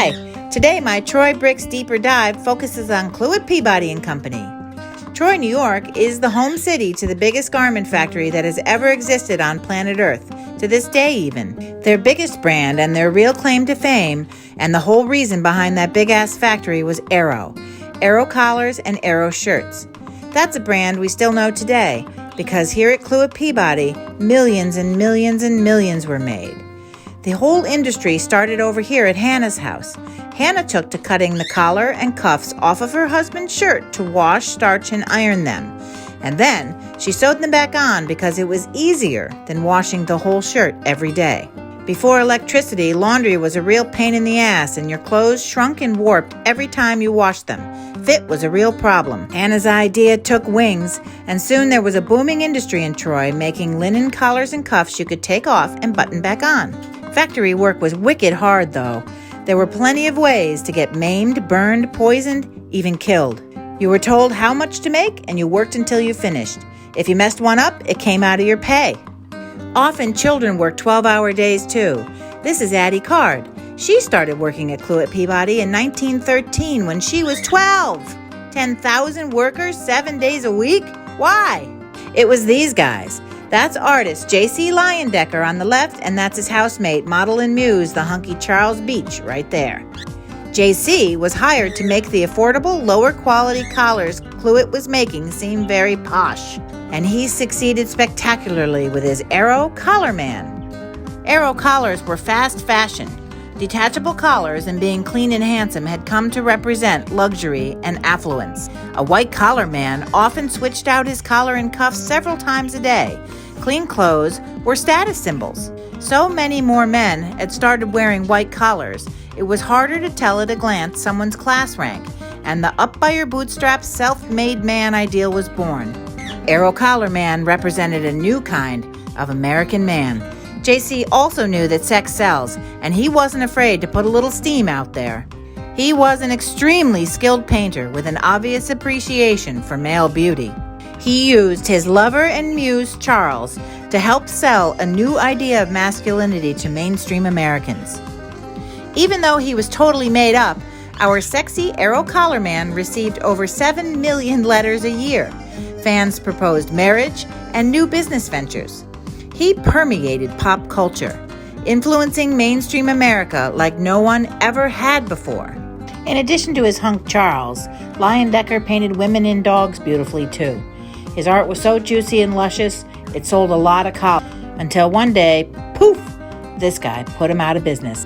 Hi, today my Troy Bricks Deeper Dive focuses on Cluett Peabody and Company. Troy, New York is the home city to the biggest garment factory that has ever existed on planet Earth, to this day even. Their biggest brand and their real claim to fame, and the whole reason behind that big-ass factory was Aero collars and Aero shirts. That's a brand we still know today, because here at Cluett Peabody, millions and millions and millions were made. The whole industry started over here at Hannah's house. Hannah took to cutting the collar and cuffs off of her husband's shirt to wash, starch, and iron them. And then she sewed them back on because it was easier than washing the whole shirt every day. Before electricity, laundry was a real pain in the ass, and your clothes shrunk and warped every time you washed them. Fit was a real problem. Hannah's idea took wings, and soon there was a booming industry in Troy making linen collars and cuffs you could take off and button back on. Factory work was wicked hard, though. There were plenty of ways to get maimed, burned, poisoned, even killed. You were told how much to make, and you worked until you finished. If you messed one up, it came out of your pay. Often children worked 12-hour days, too. This is Addie Card. She started working at Cluett Peabody in 1913 when she was 12. 10,000 workers, 7 days a week? Why? It was these guys. That's artist J.C. Leyendecker on the left, and that's his housemate, model and muse, the hunky Charles Beach, right there. J.C. was hired to make the affordable, lower-quality collars Cluett was making seem very posh, and he succeeded spectacularly with his Aero Collar Man. Aero collars were fast fashion. Detachable collars and being clean and handsome had come to represent luxury and affluence. A white collar man often switched out his collar and cuffs several times a day. Clean clothes were status symbols. So many more men had started wearing white collars, it was harder to tell at a glance someone's class rank, and the up-by-your-bootstraps self-made man ideal was born. Aero Collar Man represented a new kind of American man. J.C. also knew that sex sells, and he wasn't afraid to put a little steam out there. He was an extremely skilled painter with an obvious appreciation for male beauty. He used his lover and muse, Charles, to help sell a new idea of masculinity to mainstream Americans. Even though he was totally made up, our sexy Aero Collar Man received over 7 million letters a year. Fans proposed marriage and new business ventures. He permeated pop culture, influencing mainstream America like no one ever had before. In addition to his hunk Charles, Leyendecker painted women and dogs beautifully too. His art was so juicy and luscious, it sold a lot of collars, until one day, poof, this guy put him out of business.